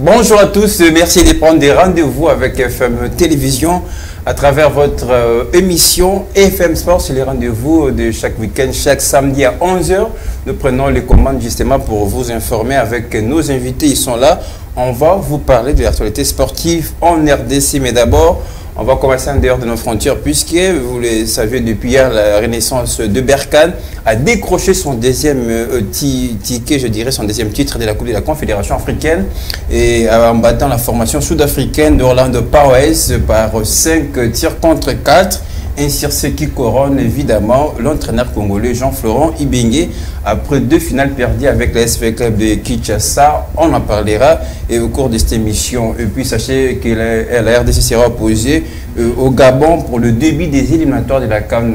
Bonjour à tous, merci de prendre des rendez-vous avec FM Télévision à travers votre émission FM Sport. C'est les rendez-vous de chaque week-end, chaque samedi à 11 h. Nous prenons les commandes justement pour vous informer avec nos invités. Ils sont là. On va vous parler de l'actualité sportive en RDC, mais d'abord, on va commencer en dehors de nos frontières puisque, vous le savez, depuis hier, la Renaissance de Berkane a décroché son deuxième ticket, je dirais, son deuxième titre de la Coupe de la Confédération africaine et en battant la formation sud-africaine d'Orlando Pirates par 5 tirs contre 4. Ainsi, ce qui couronne évidemment l'entraîneur congolais Jean-Florent Ibenge après 2 finales perdues avec la SV Club de Kinshasa. On en parlera et au cours de cette émission. Et puis sachez que la RDC sera opposée au Gabon pour le début des éliminatoires de la CAN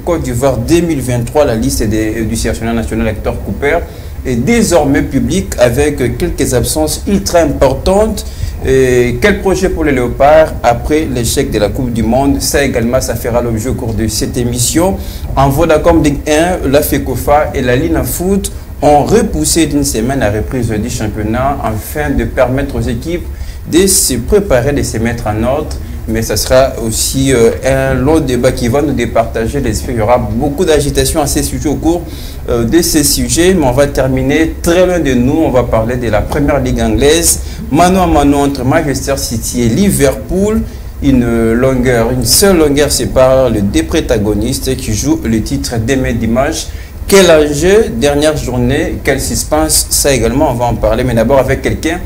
Côte d'Ivoire 2023. La liste du sélectionneur national Hector Cooper est désormais publique avec quelques absences ultra importantes. Et quel projet pour les Léopards après l'échec de la Coupe du Monde? Ça également, ça fera l'objet au cours de cette émission. En Vodacom Ligue 1, la FECOFA et la Lina Foot ont repoussé d'une semaine la reprise du championnat afin de permettre aux équipes de se préparer, de se mettre en ordre. Mais ça sera aussi un long débat qui va nous départager l'esprit. Il y aura beaucoup d'agitation à ces sujets au cours de ces sujets. Mais on va terminer très loin de nous. On va parler de la première ligue anglaise. Mano à mano entre Manchester City et Liverpool. Une seule longueur sépare les deux protagonistes qui jouent le titre demain dimanche. Quel enjeu, dernière journée, quel suspense, ça également on va en parler. Mais d'abord avec quelqu'un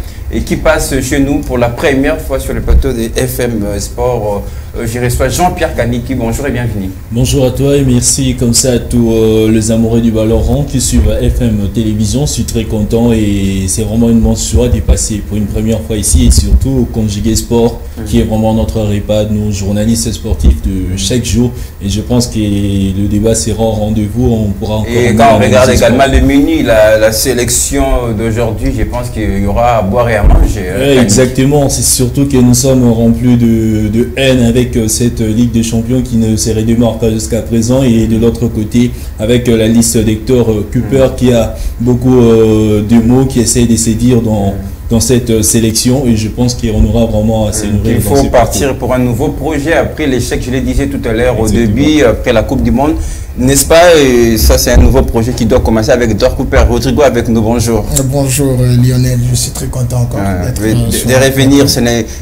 qui passe chez nous pour la première fois sur le plateau de FM Sport. Je reçois Jean-Pierre Kaniki. Bonjour et bienvenue. Bonjour à toi et merci comme ça à tous les amoureux du ballon rond qui suivent FM Télévision. Je suis très content et c'est vraiment une immense joie d'y passer pour une première fois ici et surtout au Conjugué Sport qui est vraiment notre repas de nos journalistes sportifs de chaque jour. Et je pense que le débat sera au rendez-vous. On pourra encore. Et quand on regarde également le menu, la sélection d'aujourd'hui, je pense qu'il y aura à boire et à manger. Ouais, exactement. C'est surtout que nous sommes remplis de haine avec cette Ligue des Champions qui ne se redémarre pas jusqu'à présent et de l'autre côté avec la liste d'Hector Cooper qui a beaucoup de mots qui essaient de se dire dans cette sélection et je pense qu'on aura vraiment assez nourrir. Il faut partir pour un nouveau projet après l'échec, je le disais tout à l'heure au début, après la Coupe du Monde. N'est-ce pas? Et ça, c'est un nouveau projet qui doit commencer avec Hector Cooper. Rodrigo avec nous, bonjour. Bonjour Lionel, je suis très content encore de revenir.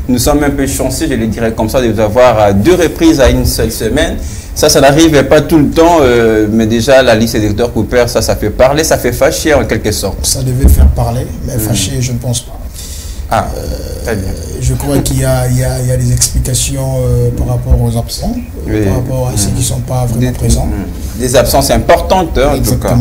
Nous sommes un peu chanceux, je le dirais comme ça, de vous avoir à 2 reprises à une seule semaine. Ça n'arrive pas tout le temps, mais déjà la liste d'Hector Cooper, ça fait parler, ça fait fâcher en quelque sorte. Ça devait faire parler, mais fâcher, je ne pense pas. Très bien. Je crois qu'il y a des explications par rapport aux absents, par rapport à ceux qui ne sont pas vraiment présents. Des absences importantes, en tout cas.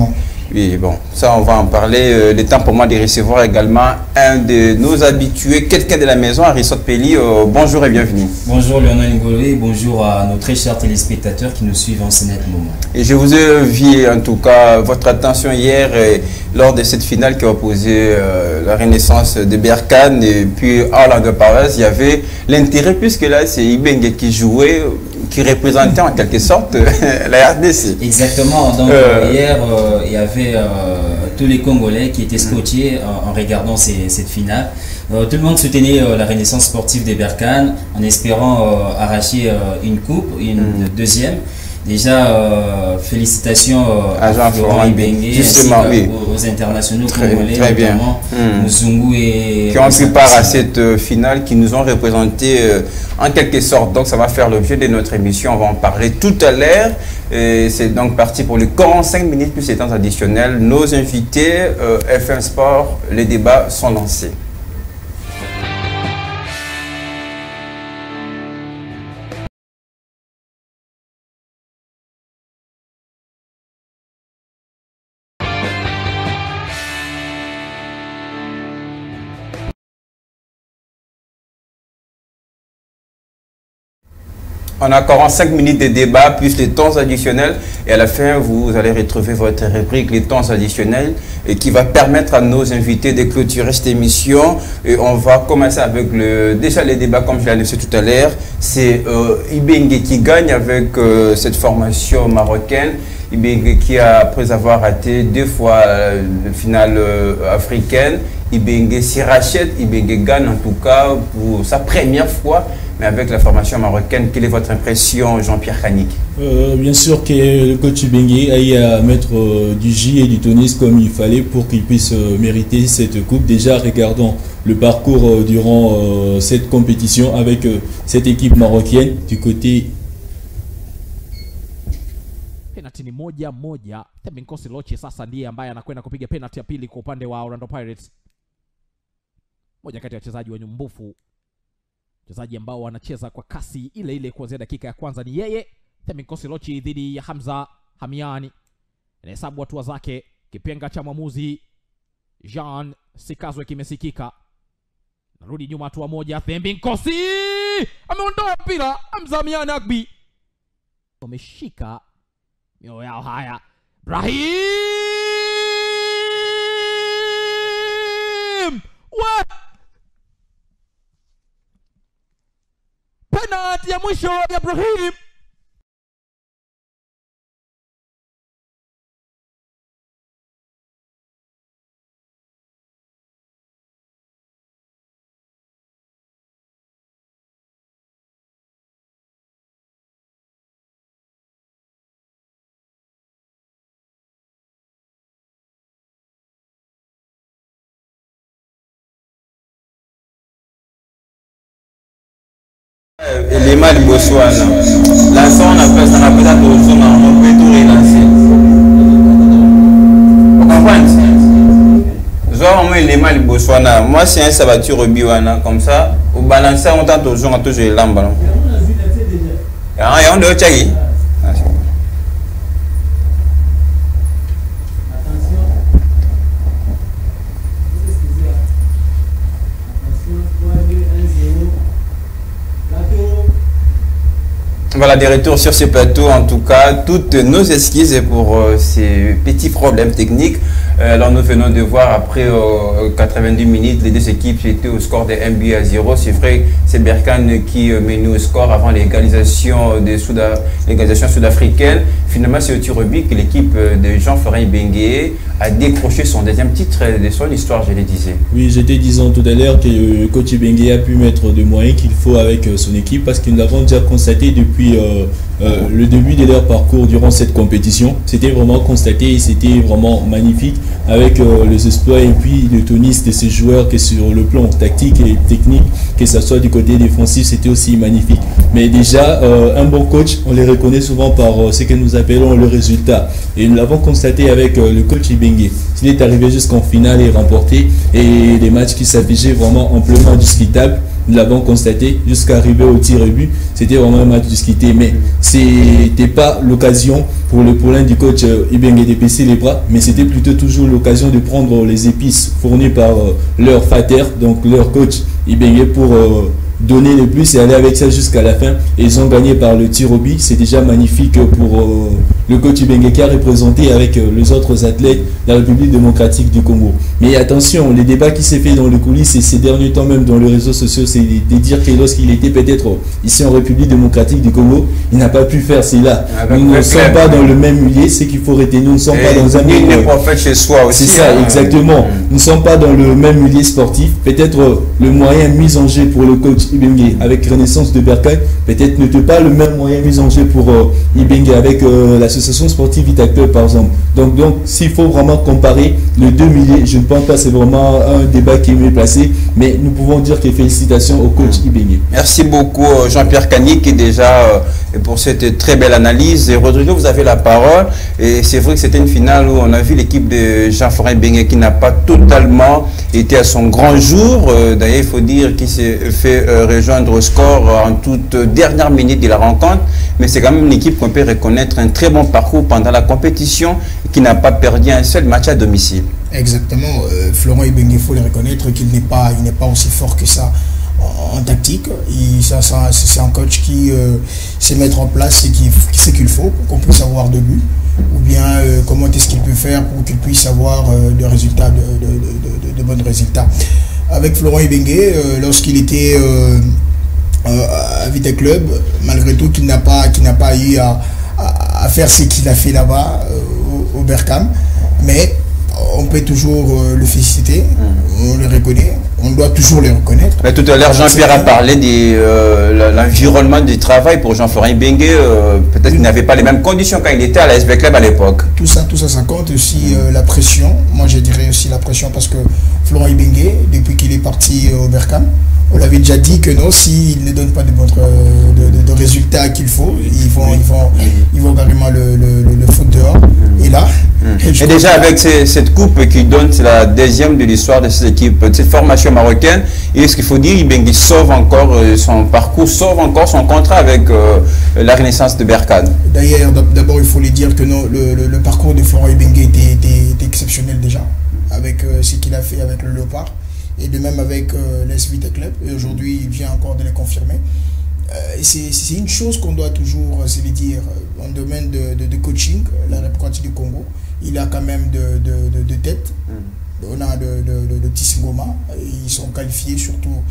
Oui, bon, ça on va en parler. Le temps pour moi de recevoir également un de nos habitués, quelqu'un de la maison, Arissot Pelli. Bonjour et bienvenue. Bonjour Lionel Ngolé, bonjour à nos très chers téléspectateurs qui nous suivent en ce net moment. Et je vous ai vu en tout cas votre attention hier lors de cette finale qui a opposé la Renaissance de Berkane et puis Orlando Pirates. Il y avait l'intérêt puisque là c'est Ibenge qui jouait, qui représentait en quelque sorte la RDC. Exactement, donc hier il y avait tous les Congolais qui étaient scotchés en regardant cette finale. Tout le monde soutenait la Renaissance sportive de Berkane en espérant arracher une coupe, une deuxième. Déjà, félicitations à Jean-Florent Ibenge, justement, aux internationaux congolais, très bien. notamment Muzungu et... qui ont pris part à cette finale, qui nous ont représenté en quelque sorte. Donc ça va faire l'objet de notre émission, on va en parler tout à l'heure. C'est donc parti pour les 45 minutes plus les temps additionnels. Nos invités, FM Sport, les débats sont lancés. On a 45 minutes de débat plus les temps additionnels et à la fin vous allez retrouver votre rubrique les temps additionnels et qui va permettre à nos invités de clôturer cette émission. Et on va commencer avec déjà les débats comme je l'ai annoncé tout à l'heure. C'est Ibenge qui gagne avec cette formation marocaine. Ibenge qui, après avoir raté 2 fois la finale africaine, Ibenge s'y rachète, Ibenge gagne en tout cas pour sa première fois, mais avec la formation marocaine. Quelle est votre impression, Jean-Pierre Kanik? Bien sûr que le coach Ibenge aille à mettre du J et du tennis comme il fallait pour qu'il puisse mériter cette coupe. Déjà, regardons le parcours durant cette compétition avec cette équipe marocaine du côté. Penalty ni moja. Thembinkosi Loche sasa ndiye ambaye anakwenda kupiga penalty ya pili kwa upande wa Orlando Pirates. Moja kati ya wachezaji wenye mbufu, wachezaji ambao wanacheza kwa kasi ile ile kuanzia dakika ya kwanza ni yeye. Thembinkosi Loche dhidi ya Hamza Hamiani. Anahesabu hatua zake, kipenga cha mwamuzi Jean Sikazwe kimesikika. Narudi nyuma hatua moja, Thembinkosi ameondoa mpira, Hamza Hamiani Agbi wameshika mioyo yao. Haya, Brahim penalty ya mwisho ya Brahim. Élément de Botswana. L'ensemble, on appelle ça toujours on peut tout relancer. Vous comprenez? Genre, élément de Botswana. Moi, c'est un sabattu Robiwana. Comme ça, au balancer, on tente toujours les lambes. Et on doit checker. Voilà, des retours sur ce plateau. En tout cas, toutes nos excuses pour ces petits problèmes techniques. Alors nous venons de voir après 90 minutes, les deux équipes étaient au score de 1-0. C'est vrai, c'est Berkane qui menait au score avant l'égalisation sud-africaine. Finalement, c'est au tir au but que l'équipe de Jean-Florent Ibenge a décroché son deuxième titre de son histoire, je le disais. Oui, j'étais disant tout à l'heure que le coach Ibenge a pu mettre des moyens qu'il faut avec son équipe parce que nous l'avons déjà constaté depuis le début de leur parcours durant cette compétition. C'était vraiment constaté et c'était vraiment magnifique avec les exploits et puis le tonus de ces joueurs que sur le plan tactique et technique, que ce soit du côté défensif, c'était aussi magnifique. Mais déjà, un bon coach, on les reconnaît souvent par ce que nous appelons le résultat. Et nous l'avons constaté avec le coach Ibenge. Il est arrivé jusqu'en finale et remporté. Et les matchs qui s'affichaient vraiment amplement discutables, nous l'avons constaté jusqu'à arriver au tir au but. C'était vraiment un match discuté. Mais ce n'était pas l'occasion pour le poulain du coach Ibenge de baisser les bras. Mais c'était plutôt toujours l'occasion de prendre les épices fournies par leur fater, donc leur coach Ibenge, pour donner le plus et aller avec ça jusqu'à la fin. Et ils ont gagné par le tir au but. C'est déjà magnifique pour le coach Ibenge qui a représenté avec les autres athlètes la République démocratique du Congo. Mais attention, les débats qui s'est fait dans les coulisses et ces derniers temps même dans les réseaux sociaux, c'est de dire que lorsqu'il était peut-être ici en République démocratique du Congo, il n'a pas pu faire cela. Nous ne sommes pas dans le même milieu, ce qu'il faut retenir. Nous ne sommes pas dans un milieu. Il n'est pas fait chez soi aussi. C'est ça, exactement. Nous ne sommes pas dans le même milieu sportif. Peut-être le moyen mis en jeu pour le coach Ibenge avec Renaissance de Berkane, peut-être n'était pas le même moyen mis en jeu pour Ibenge avec l'association sportive Vita Club par exemple. Donc s'il faut vraiment comparer les deux milieux, je ne pense pas que c'est vraiment un débat qui est mieux placé, mais nous pouvons dire que félicitations au coach Ibenge. Merci beaucoup Jean-Pierre Kanik déjà pour cette très belle analyse. Et Rodrigo, vous avez la parole. Et c'est vrai que c'était une finale où on a vu l'équipe de Jean-Florent Ibenge qui n'a pas totalement été à son grand jour. D'ailleurs, il faut dire qu'il s'est fait rejoindre au score en toute dernière minute de la rencontre. Mais c'est quand même une équipe qu'on peut reconnaître un très bon parcours pendant la compétition qui n'a pas perdu un seul match à domicile. Exactement. Florent Ibenge, il faut le reconnaître qu'il n'est pas aussi fort que ça en tactique. C'est un coach qui sait mettre en place ce qu'il faut pour qu'on puisse avoir de buts, ou bien comment est-ce qu'il peut faire pour qu'il puisse avoir de résultats, de bons résultats. Avec Florent Ibenge, lorsqu'il était à Vita Club, malgré tout qu'il n'a pas eu à faire ce qu'il a fait là-bas au Berkane, mais on peut toujours le féliciter, on le reconnaît, on doit toujours le reconnaître. Mais tout à l'heure, Jean-Pierre a parlé de l'environnement du travail pour Jean-Florent Ibenge. Peut-être qu'il n'avait pas les mêmes conditions quand il était à la SV Club à l'époque. Tout ça, ça compte aussi la pression. Moi, je dirais aussi la pression parce que Florent Ibenge, depuis qu'il est parti au Berkane, on l'avait déjà dit que non, s'il ne donne pas de résultats qu'il faut, ils vont carrément le foutre dehors. Et là, et déjà avec cette coupe qui donne la deuxième de l'histoire de cette équipe, de cette formation marocaine, et ce qu'il faut dire, Ibenge sauve encore son parcours, sauve encore son contrat avec la Renaissance de Berkane. D'ailleurs, d'abord, il faut lui dire que non, le parcours de Florent Ibenge était exceptionnel déjà, avec ce qu'il a fait avec le Léopard. Et de même avec l'SVT Club, et aujourd'hui il vient encore de les confirmer. C'est une chose qu'on doit toujours se dire en domaine de coaching, la République du Congo, il a quand même de tête. On a de Tissingoma, ils sont qualifiés, surtout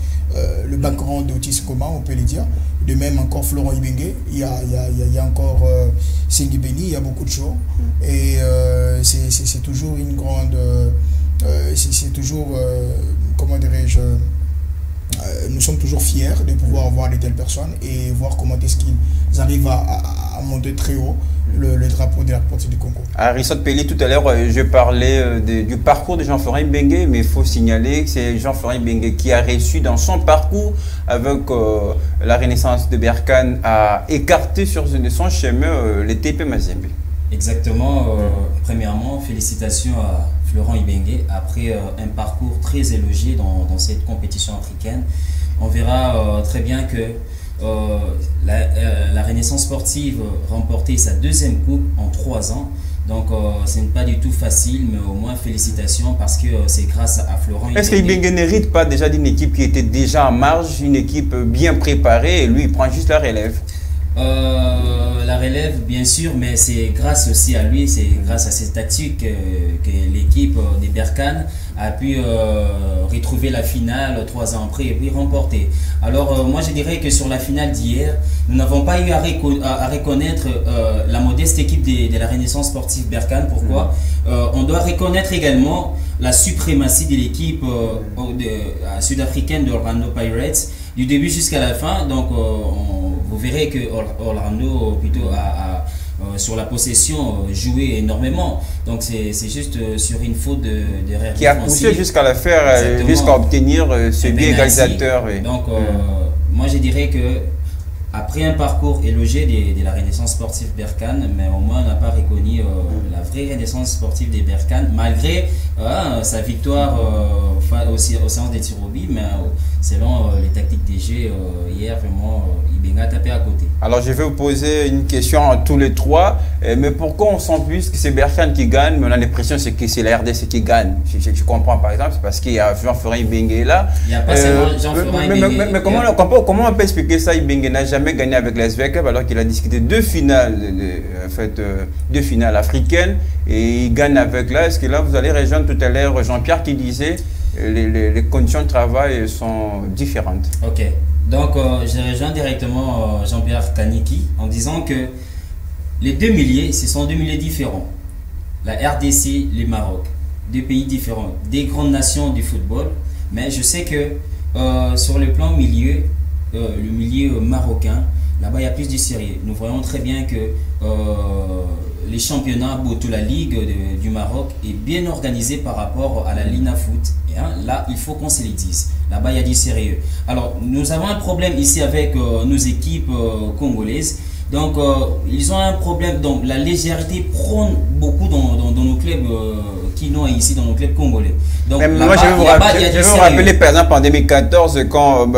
le background de Tissingoma, on peut le dire. De même encore Florent Ibenge, il y a encore Sengi Beni, il y a beaucoup de choses. Et c'est toujours une grande... c'est toujours, comment dirais-je, nous sommes toujours fiers de pouvoir voir de telles personnes et voir comment est-ce qu'ils arrivent à monter très haut le drapeau de la République du Congo. À Rissot Pelli, tout à l'heure, je parlais du parcours de Jean-Florent Ibenge, mais il faut signaler que c'est Jean-Florent Ibenge qui a réussi dans son parcours avec la Renaissance de Berkane à écarter sur son chemin les TP Mazembe. Exactement. Premièrement, félicitations à Florent Ibenge après un parcours très élogieux dans cette compétition africaine. On verra très bien que la Renaissance sportive remportait sa deuxième coupe en 3 ans. Donc ce n'est pas du tout facile, mais au moins félicitations parce que c'est grâce à Florent Ibenge. Est-ce que Ibenge n'hérite pas déjà d'une équipe qui était déjà en marge, une équipe bien préparée, et lui il prend juste la relève? La relève, bien sûr, mais c'est grâce aussi à lui, c'est grâce à ses tactiques que l'équipe des Berkane a pu retrouver la finale 3 ans après et puis remporter. Alors moi je dirais que sur la finale d'hier, nous n'avons pas eu à reconnaître la modeste équipe de la Renaissance sportive Berkane. Pourquoi? On doit reconnaître également la suprématie de l'équipe sud-africaine de Orlando Pirates du début jusqu'à la fin. Donc vous verrez que Orlando plutôt sur la possession joué énormément. Donc c'est juste sur une faute d'erreur qui a poussé jusqu'à la faire, jusqu'à obtenir ce biais égalisateur. Oui. Donc moi je dirais que après un parcours élogieux de la Renaissance sportive Berkane, mais au moins on n'a pas reconnu la vraie Renaissance sportive des Berkane, malgré sa victoire aux séances des tirs au but, mais selon les tactiques des jeux, hier vraiment Ibenge a tapé à côté. Alors je vais vous poser une question à tous les trois, mais pourquoi on sent plus que c'est Berkane qui gagne, mais on a l'impression que c'est la RDC qui gagne? Je comprends par exemple, c'est parce qu'il y a Jean-Florent Ibenge là. Il n'y a pas seulement Jean-Florent Ibenge. Mais comment on peut expliquer ça? Ibenge n'a jamais gagné avec la SV Club alors qu'il a discuté deux finales africaines et il gagne avec là. Est-ce que là vous allez rejoindre tout à l'heure Jean-Pierre qui disait les conditions de travail sont différentes? Ok, donc je rejoins directement Jean-Pierre Kaniki en disant que les deux milieux, ce sont deux milieux différents. La RDC, le Maroc, deux pays différents, des grandes nations du football, mais je sais que sur le plan milieu, le milieu marocain, là-bas il y a plus de sérieux. Nous voyons très bien que les championnats Boto, la Ligue du Maroc est bien organisée par rapport à la Lina Foot. Et, là, il faut qu'on se le dise. Là-bas, il y a du sérieux. Alors, nous avons un problème ici avec nos équipes congolaises. Donc, ils ont un problème. Donc, la légèreté prône beaucoup dans nos clubs qui n'ont ici dans nos clubs congolais. Donc, moi, je vais vous rappeler, par exemple, en 2014, quand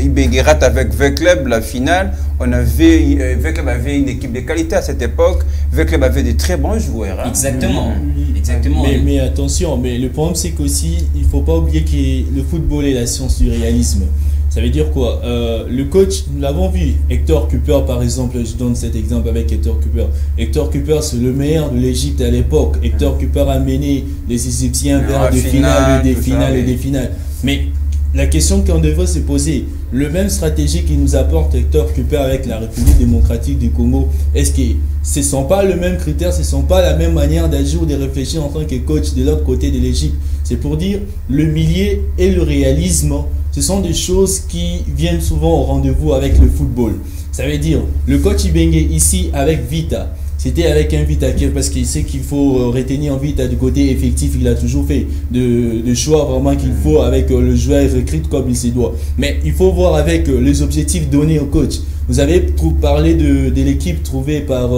Ibenge rate avec V-Club, la finale, V-Club avait une équipe de qualité à cette époque. V-Club avait de très bons joueurs. Hein. Exactement. Exactement. Mais attention, mais le problème, c'est qu'aussi, il ne faut pas oublier que le football est la science du réalisme. Ça veut dire quoi? Le coach, nous l'avons vu, Hector Cooper par exemple, je donne cet exemple avec Hector Cooper. Hector Cooper, c'est le meilleur de l'Égypte à l'époque. Hector Cooper a mené les Égyptiens vers des finales et des finales et des finales. Mais la question qu'on devrait se poser, le même stratégie qui nous apporte Hector Cooper avec la République démocratique du Congo, est-ce que ce ne sont pas le même critère, ce ne sont pas la même manière d'agir ou de réfléchir en tant que coach de l'autre côté de l'Égypte? C'est pour dire, le milieu et le réalisme, ce sont des choses qui viennent souvent au rendez-vous avec le football. Ça veut dire, le coach Ibenge ici avec Vita, c'était avec un Vita parce qu'il sait qu'il faut retenir Vita du côté effectif. Il a toujours fait de choix vraiment qu'il faut avec le joueur recrute comme il se doit. Mais il faut voir avec les objectifs donnés au coach. Vous avez parlé de l'équipe trouvée par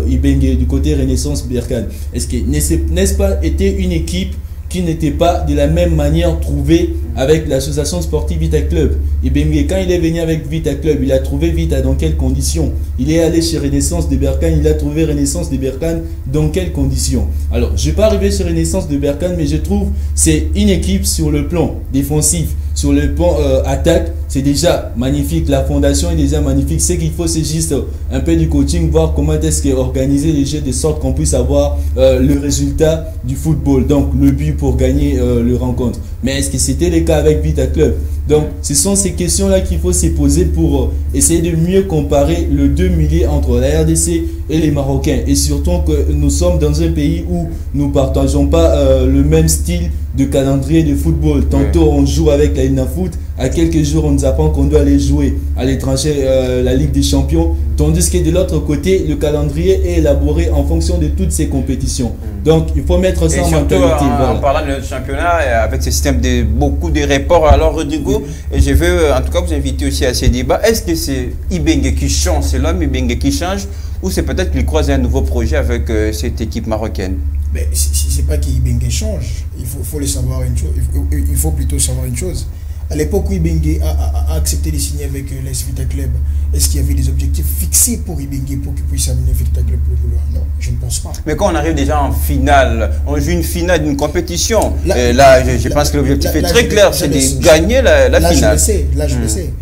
Ibenge du côté Renaissance Berkane. Est-ce que n'est-ce pas été une équipe qui n'était pas de la même manière trouvée avec l'association sportive Vita Club? Ibenge, quand il est venu avec Vita Club, il a trouvé Vita dans quelles conditions? Il est allé chez Renaissance de Berkane, il a trouvé Renaissance de Berkane dans quelles conditions? Alors, je ne vais pas arriver sur Renaissance de Berkane, mais je trouve que c'est une équipe sur le plan défensif, sur le plan attaque, c'est déjà magnifique. La fondation est déjà magnifique. Ce qu'il faut, c'est juste un peu du coaching, voir comment est-ce qu'organiser les jeux de sorte qu'on puisse avoir le résultat du football, donc le but pour gagner le rencontre. Mais est-ce que c'était le cas avec Vita Club? Donc, ce sont ces questions-là qu'il faut se poser pour essayer de mieux comparer le deux milieux entre la RDC et les Marocains. Et surtout que nous sommes dans un pays où nous ne partageons pas le même style de calendrier de football. Tantôt, on joue avec la Foot. À quelques jours, on nous apprend qu'on doit aller jouer à l'étranger la Ligue des Champions. Tandis que de l'autre côté, le calendrier est élaboré en fonction de toutes ces compétitions. Donc, il faut mettre ça en mentalité. En parlant de notre championnat, avec ce système de beaucoup de reports, alors Rodrigo, et je veux en tout cas vous inviter aussi à ces débats. Est-ce que c'est Ibenge qui change, c'est l'homme Ibenge qui change, ou c'est peut-être qu'il croise un nouveau projet avec cette équipe marocaine? Mais c'est pas qu'Ibenge change. Il faut le savoir une chose. Il faut plutôt savoir une chose. À l'époque où Ibenge a accepté de signer avec l'AS Vita Club, est-ce qu'il y avait des objectifs fixés pour Ibenge pour qu'il puisse amener Vita Club plus loin? Non, je ne pense pas. Mais quand on arrive déjà en finale, on joue une finale d'une compétition. Là, je pense que l'objectif est très clair, c'est de gagner la finale. Je le sais.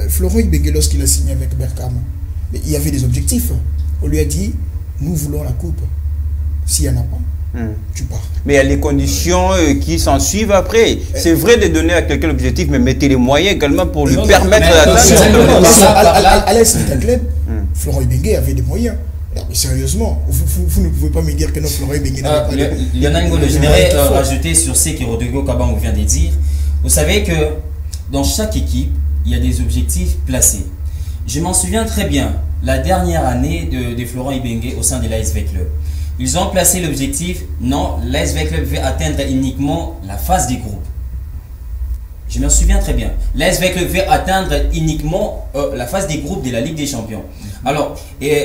Florent Ibenge, lorsqu'il a signé avec Berkane, il y avait des objectifs. On lui a dit, nous voulons la coupe. S'il n'y en a pas, tu pars. Mais il y a les conditions qui s'en suivent après. C'est vrai de donner à quelqu'un l'objectif, mais mettez les moyens également pour lui permettre d'atteindre. À l'AS Vita Club, Florent Ibenge avait des moyens. Alors, mais sérieusement, vous ne pouvez pas me dire que non, Florent Ibenge n'avait pas de moyens. Lionel Ngolo, je voudrais rajouter sur ce que Rodrigo Kabang vient de dire. Vous savez que dans chaque équipe, il y a des objectifs placés. Je m'en souviens très bien, la dernière année de Florent Ibenge au sein de l'ASV Club. Ils ont placé l'objectif, non, l'ASV Club veut atteindre uniquement la phase des groupes. Je me souviens très bien. L'ASV Club veut atteindre uniquement la phase des groupes de la Ligue des Champions. Alors,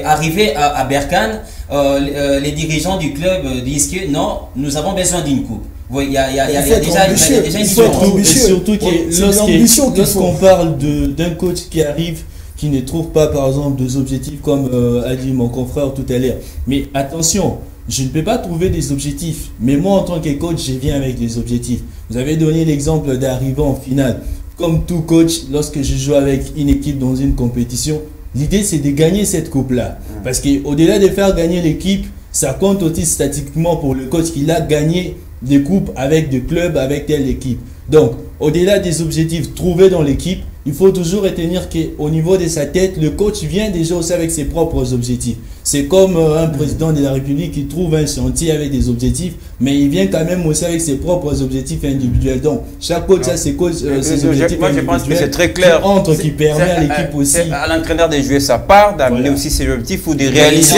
arrivé à Berkane, les dirigeants du club disent que non, nous avons besoin d'une coupe. Il y a déjà une différence. Et surtout que lorsqu'on parle d'un coach qui arrive, qui ne trouve pas par exemple des objectifs comme a dit mon confrère tout à l'heure. Mais attention, je ne peux pas trouver des objectifs. Mais moi en tant que coach, je viens avec des objectifs. Vous avez donné l'exemple d'arriver en finale. Comme tout coach, lorsque je joue avec une équipe dans une compétition, l'idée c'est de gagner cette coupe-là. Parce qu'au-delà de faire gagner l'équipe, ça compte aussi statistiquement pour le coach qu'il a gagné des coupes avec des clubs, avec telle équipe. Donc, au-delà des objectifs trouvés dans l'équipe, il faut toujours retenir qu'au niveau de sa tête, le coach vient déjà aussi avec ses propres objectifs. C'est comme un président de la République qui trouve un chantier avec des objectifs, mais il vient quand même aussi avec ses propres objectifs individuels. Donc, chaque coach a ses objectifs moi, je pense que c'est très clair. Qui permet à l'équipe aussi. À l'entraîneur de jouer sa part, d'amener aussi ses objectifs ou de réaliser.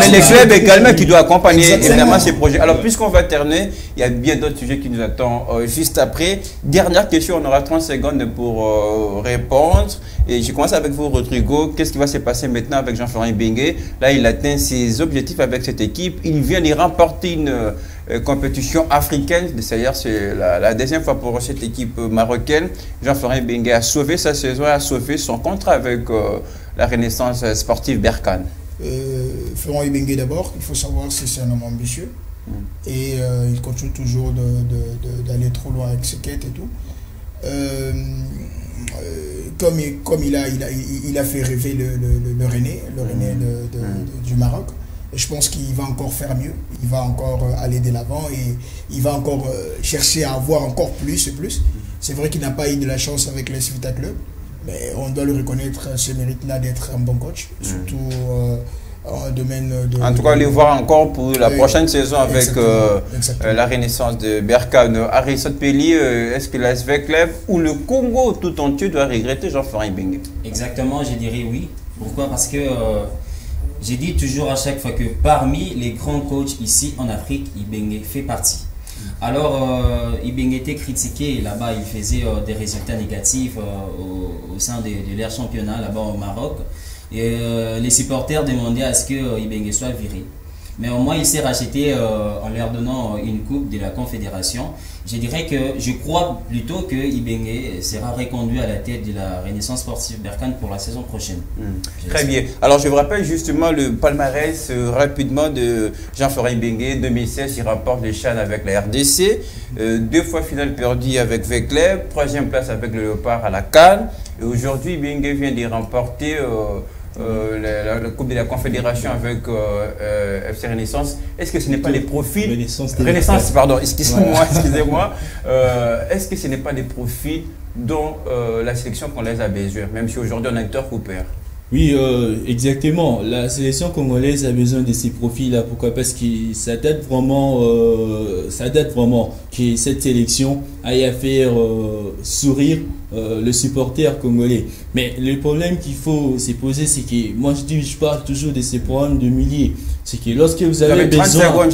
Mais les clubs également qui doivent accompagner évidemment ces projets. Alors, puisqu'on va terminer, il y a bien d'autres sujets qui nous attendent juste après. Dernière question, on aura 30 secondes pour répondre. Et je commence avec vous, Rodrigo. Qu'est-ce qui va se passer maintenant avec Jean-Florent Ibenge? Là, il atteint ses objectifs avec cette équipe. Il vient de remporter une compétition africaine. D'ailleurs, c'est la deuxième fois pour cette équipe marocaine. Jean-Florent Ibenge a sauvé sa saison, a sauvé son contrat avec la Renaissance sportive Berkane. Florent Ibenge d'abord, il faut savoir que c'est un homme ambitieux. Et il continue toujours d'aller trop loin avec ses quêtes et tout. Comme il a fait rêver le René du Maroc. Et je pense qu'il va encore faire mieux. Il va encore aller de l'avant et il va encore chercher à avoir encore plus et plus. C'est vrai qu'il n'a pas eu de la chance avec les Vita Club, mais on doit lui reconnaître ce mérite-là d'être un bon coach, surtout en domaine de... En tout cas, les voir encore pour la prochaine saison avec exactement. La renaissance de Berkane. Harrison Pelli, est-ce que l'ASV Club ou le Congo tout entier doit regretter Jean-Florent Ibenge? Exactement, je dirais oui. Pourquoi? Parce que j'ai dit toujours à chaque fois que parmi les grands coachs ici en Afrique, Ibenge fait partie. Alors, Ibenge était critiqué là-bas, il faisait des résultats négatifs au sein de leur championnat là-bas au Maroc. Et les supporters demandaient à ce que Ibenge soit viré. Mais au moins, il s'est racheté en leur donnant une coupe de la Confédération. Je dirais que je crois plutôt que Ibenge sera reconduit à la tête de la Renaissance sportive Berkane pour la saison prochaine. Très bien. Alors, je vous rappelle justement le palmarès rapidement de Jean-Florent Ibenge. 2016, il remporte les CHAN avec la RDC. 2 fois finale perdue avec Vecleb. 3e place avec le Léopard à la CAN. Et aujourd'hui, Ibenge vient de remporter la Coupe de la Confédération avec FC Renaissance. Est-ce que ce n'est pas les profils Renaissance, pardon, excusez-moi. Est-ce que ce n'est pas les profils dont la sélection congolaise a besoin, même si aujourd'hui on a Hector Cooper? Oui, exactement. La sélection congolaise a besoin de ces profils-là. Pourquoi? Parce que ça date vraiment que cette sélection aille à faire sourire le supporter congolais. Mais le problème qu'il faut se poser, c'est que moi je parle toujours de ces problèmes de milliers. C'est que lorsque vous avez besoin,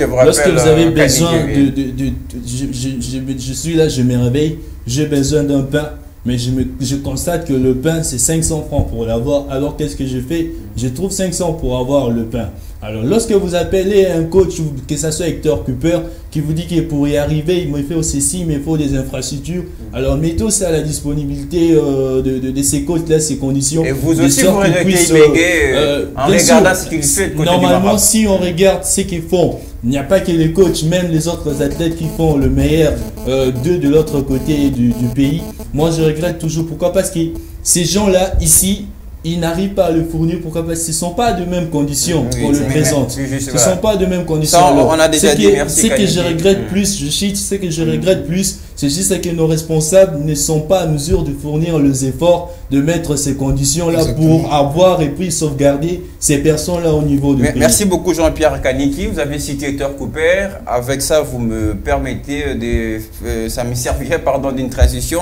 je suis là, je me réveille, j'ai besoin d'un pain. Mais je constate que le pain, c'est 500 francs pour l'avoir. Alors, qu'est-ce que je fais? Je trouve 500 pour avoir le pain. Alors, lorsque vous appelez un coach, que ce soit Hector Cooper, qui vous dit que pour y arriver, il me faut ceci, il me faut des infrastructures. Alors, mettons ça à la disponibilité de ces coachs-là, ces conditions. Et vous aussi, vous regardez Ibenge en regardant ce qu'il fait. Normalement, si on regarde ce qu'ils font, il n'y a pas que les coachs, même les autres athlètes qui font le meilleur de l'autre côté du pays. Moi, je regrette toujours. Pourquoi? Parce que ces gens-là, ici, ils n'arrivent pas à le fournir. Pourquoi? Parce que ce ne sont pas de mêmes conditions qu'on le présente. Ce ne sont pas de mêmes conditions. Ça, on a déjà dit, merci. Ce que je regrette plus, ce que je regrette plus, c'est juste que nos responsables ne sont pas à mesure de fournir les efforts, de mettre ces conditions-là pour avoir et puis sauvegarder ces personnes-là au niveau du pays. Merci beaucoup Jean-Pierre Kaniki. Vous avez cité Hector Cooper. Avec ça, vous me permettez ça me servirait d'une transition,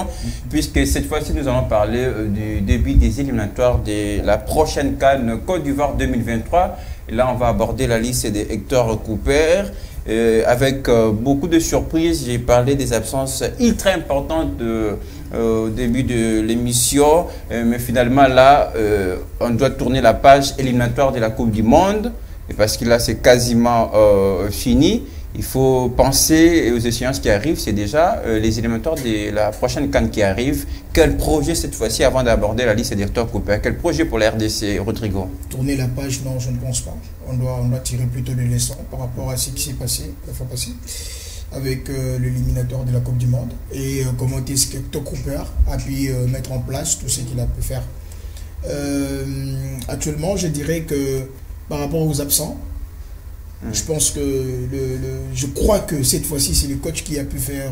puisque cette fois-ci, nous allons parler du début des éliminatoires de la prochaine CAN Côte d'Ivoire 2023. Et là, on va aborder la liste de Hector Cooper. Avec beaucoup de surprises, j'ai parlé des absences ultra importantes au début de l'émission, mais finalement là, on doit tourner la page éliminatoire de la Coupe du Monde, et parce que là c'est quasiment fini. Il faut penser aux échéances qui arrivent, c'est déjà les éliminatoires de la prochaine CAN qui arrive. Quel projet cette fois-ci avant d'aborder la liste d'Hector Cooper? Quel projet pour la RDC, Rodrigo? Tourner la page, non, je ne pense pas. On doit tirer plutôt des leçons par rapport à ce qui s'est passé la fois passée avec l'éliminatoire de la Coupe du Monde et comment est-ce qu'Hector Cooper a pu mettre en place tout ce qu'il a pu faire. Actuellement, je dirais que par rapport aux absents, je pense que je crois que cette fois-ci c'est le coach qui a pu faire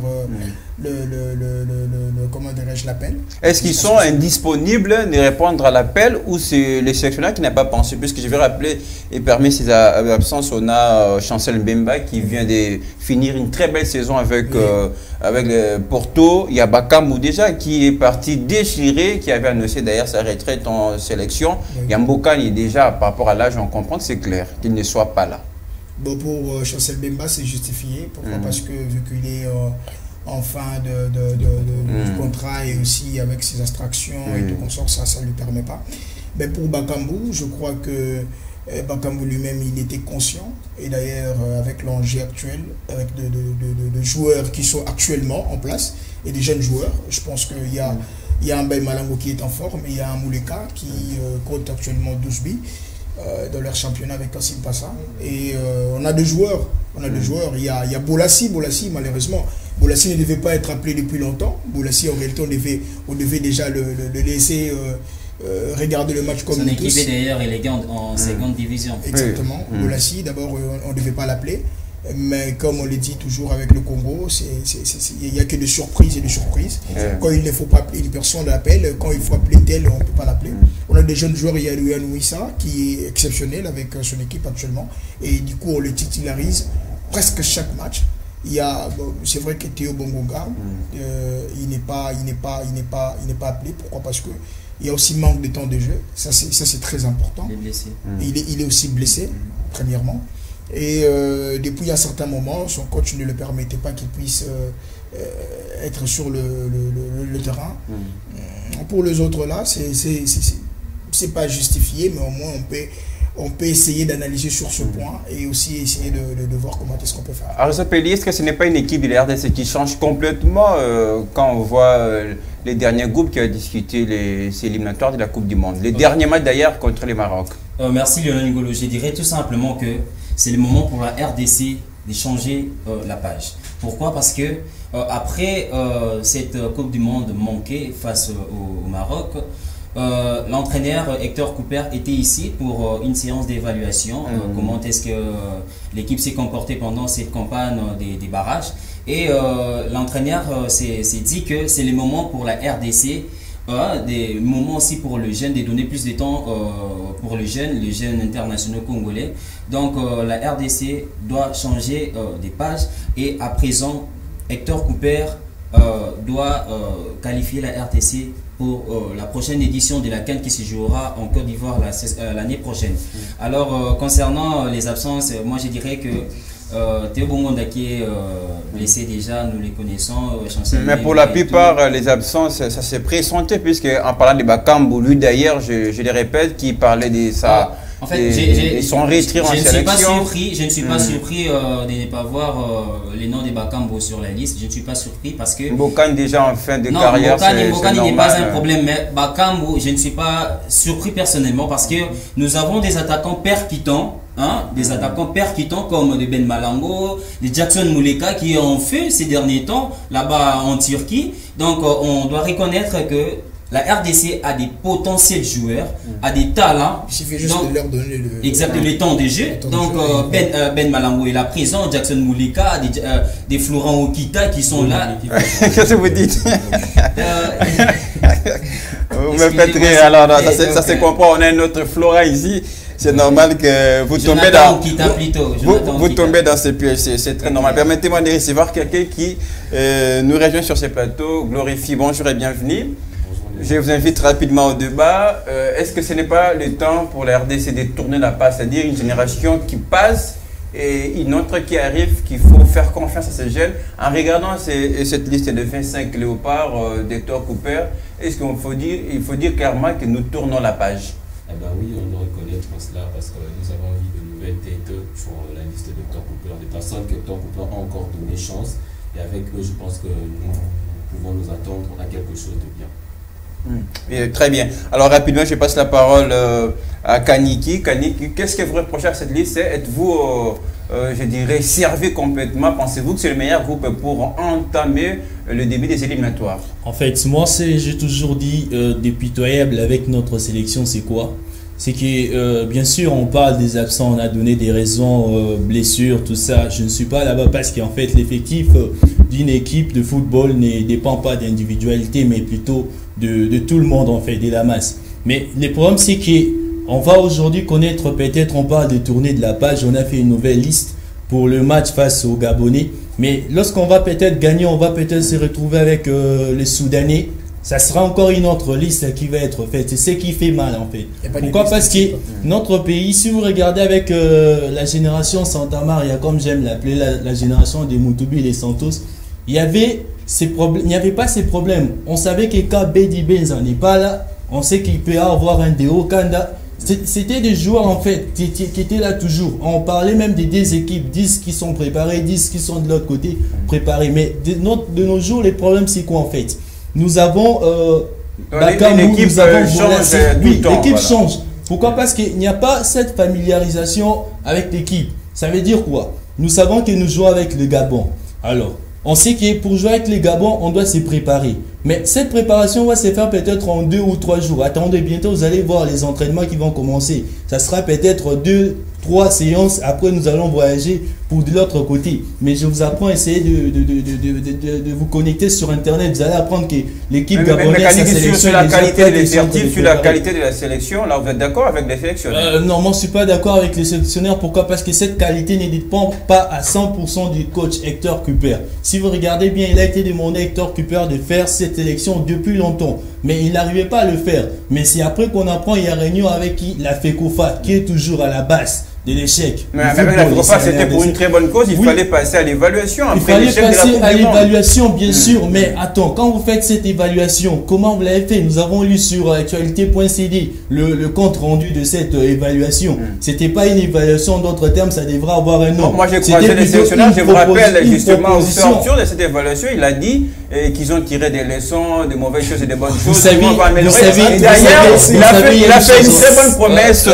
comment dirais-je, l'appel. Est-ce qu'ils sont indisponibles de répondre à l'appel ou c'est les sélectionneurs qui n'ont pas pensé? Puisque je vais rappeler, et parmi ces absences, on a Chancel Mbemba qui vient de finir une très belle saison avec Porto. Il y a Bakambu déjà qui est parti déchiré, qui avait annoncé d'ailleurs sa retraite en sélection. Il y a Mbokani déjà, par rapport à l'âge, on comprend que c'est clair qu'il ne soit pas là. Bon, pour Chancel Mbemba, c'est justifié. Pourquoi? Parce que vu qu'il est en fin du contrat et aussi avec ses abstractions et tout consort, ça ne lui permet pas. Mais pour Bakambu, je crois que Bakambu lui-même, il était conscient. Et d'ailleurs, avec l'enjeu actuel, avec de joueurs qui sont actuellement en place et des jeunes joueurs, je pense qu'il y a un Baye Malango qui est en forme, et il y a un Mouleka qui compte actuellement 12 buts dans leur championnat avec Kassim Passa. Et on a deux joueurs. Il y a Bolassi, malheureusement. Bolassi ne devait pas être appelé depuis longtemps. Bolassi, en réalité, on devait déjà le laisser regarder le match comme son nous équipe tous. d'ailleurs élégante en seconde division. Exactement. Bolassi, d'abord, on ne devait pas l'appeler. Mais comme on le dit toujours avec le Congo, il n'y a que des surprises et des surprises. Quand il ne faut pas appeler une personne, on l'appelle. Quand il faut appeler tel, on ne peut pas l'appeler. On a des jeunes joueurs, il y a Luan Wissa qui est exceptionnel avec son équipe actuellement. Et du coup, on le titularise presque chaque match. C'est vrai que Théo Bongonga, il n'est pas appelé. Pourquoi? Parce que il y a aussi manque de temps de jeu. Ça c'est très important. Il est blessé. Il est aussi blessé, premièrement. Et depuis un certain moment, son coach ne le permettait pas qu'il puisse être sur le terrain. Pour les autres là, c'est pas justifié, mais au moins on peut essayer d'analyser sur ce point et aussi essayer de voir comment est-ce qu'on peut faire. Alors, Zapelli, est-ce que ce n'est pas une équipe de la RDC qui change complètement quand on voit les derniers groupes qui ont discuté ces éliminatoires de la Coupe du Monde, les derniers matchs d'ailleurs contre le Maroc? Merci Lionel Ngolo. Je dirais tout simplement que c'est le moment pour la RDC de changer la page. Pourquoi? Parce que après cette Coupe du Monde manquée face au Maroc, l'entraîneur Hector Cooper était ici pour une séance d'évaluation. Comment est-ce que l'équipe s'est comportée pendant cette campagne des barrages. Et l'entraîneur s'est dit que c'est le moment pour la RDC, des moments aussi pour le jeune, de donner plus de temps pour les jeunes internationaux congolais. Donc la RDC doit changer des pages et à présent Hector Cooper doit qualifier la RDC pour la prochaine édition de la CAN qui se jouera en Côte d'Ivoire l'année prochaine. Alors concernant les absences, moi je dirais que Théo Bongonda qui est blessé déjà, nous les connaissons. Mais pour la plupart, les absences, ça s'est présenté, puisque en parlant de Bakambu, lui d'ailleurs, je le répète, qui parlait de ça. En fait, son retrait en sélection. Je ne suis pas surpris de ne pas voir les noms de Bakambu sur la liste. Je ne suis pas surpris parce que... Bokan déjà en fin de carrière, Bokan n'est pas un problème, mais Bakambu, je ne suis pas surpris personnellement parce que nous avons des attaquants percutants. Des attaquants percutants comme de Ben Malango, de Jackson Mouleka qui ont fait ces derniers temps là-bas en Turquie. Donc on doit reconnaître que la RDC a des potentiels joueurs, a des talents. Il suffit juste de leur donner le temps de jeu. Donc Ben Malango est là présent, Jackson Mouleka, des Florent Okita qui sont là. Qu'est-ce que vous dites? Vous me faites rire. Alors ça se comprend, on a un autre Florent ici. C'est normal que vous tombez dans ce piège, c'est très normal. Permettez-moi de recevoir quelqu'un qui nous rejoint sur ce plateau. Glorifie, bonjour et bienvenue. Je vous invite rapidement au débat. Est-ce que ce n'est pas le temps pour la RDC de tourner la page, c'est-à-dire une génération qui passe et une autre qui arrive, qu'il faut faire confiance à ces jeunes? En regardant cette liste de 25 léopards d'Hector Cooper, est-ce qu'il faut dire clairement que nous tournons la page? Eh ben oui, on doit reconnaître cela parce que nous avons envie de nouvelles têtes sur la liste de Hector Cooper, des personnes que Hector Cooper a encore donné chance. Et avec eux, je pense que nous pouvons nous attendre à quelque chose de bien. Très bien. Alors rapidement, je passe la parole à Kaniki. Kaniki, qu'est-ce que vous reprochez à cette liste? Êtes-vous, je dirais, servi complètement? Pensez-vous que c'est le meilleur groupe pour entamer le début des éliminatoires? En fait, moi, j'ai toujours dit dépitoyable avec notre sélection, c'est quoi? C'est que, bien sûr, on parle des absents, on a donné des raisons, blessures, tout ça. Je ne suis pas là-bas parce qu'en fait, l'effectif d'une équipe de football ne dépend pas d'individualité, mais plutôt de tout le monde, en fait, de la masse. Mais le problème, c'est qu'on va aujourd'hui connaître, peut-être, on parle de tourner de la page, on a fait une nouvelle liste pour le match face aux Gabonais. Mais lorsqu'on va peut-être gagner, on va peut-être se retrouver avec les Soudanais. Ça sera encore une autre liste qui va être faite. C'est ce qui fait mal en fait. Pourquoi? Parce que notre pays, si vous regardez avec la génération Santa Maria, comme j'aime l'appeler, la génération des Mutubi et des Santos, il y avait ces problèmes, il n'y avait pas ces problèmes. On savait que quand Bedi Benza n'est pas là, on sait qu'il peut y avoir un Deo Kanda. C'était des joueurs en fait qui étaient là toujours. On parlait même des 10 équipes, 10 qui sont préparées, 10 qui sont de l'autre côté préparées. Mais de nos jours, les problèmes c'est quoi en fait? Nous avons l'équipe change. Oui, l'équipe change. Pourquoi? Parce qu'il n'y a pas cette familiarisation avec l'équipe. Ça veut dire quoi? Nous savons que nous jouons avec le Gabon. Alors, on sait que pour jouer avec le Gabon, on doit se préparer. Mais cette préparation va se faire peut-être en 2 ou 3 jours. Attendez, bientôt vous allez voir les entraînements qui vont commencer. Ça sera peut-être 2, 3 séances. Après, nous allons voyager pour de l'autre côté. Mais je vous apprends à essayer de vous connecter sur Internet. Vous allez apprendre que l'équipe gabonaise, sa sélection, sur la qualité des effectifs, sur la qualité de la sélection, là, vous êtes d'accord avec les sélectionneurs? Non, moi je ne suis pas d'accord avec les sélectionneurs. Pourquoi? Parce que cette qualité ne dépend pas à 100% du coach Hector Cooper. Si vous regardez bien, il a été demandé à Hector Cooper de faire cette élection depuis longtemps. Mais il n'arrivait pas à le faire. Mais c'est après qu'on apprend, il y a réunion avec qui? La FECOFA, qui est toujours à la base de l'échec. Mais avec la FECOFA, c'était pour une très bonne cause. Il fallait passer à l'évaluation. Il fallait passer à l'évaluation, bien sûr. Mais attends, quand vous faites cette évaluation, comment vous l'avez fait? Nous avons lu sur actualité.cd le compte rendu de cette évaluation. C'était pas une évaluation, d'autres termes, ça devrait avoir un nom. Moi, j'ai croisé les sélectionneurs. Je vous rappelle justement au sortir de cette évaluation, il a dit qu'ils ont tiré des leçons, des mauvaises choses et des bonnes choses. Vous savez, d'ailleurs, il a fait une très bonne promesse.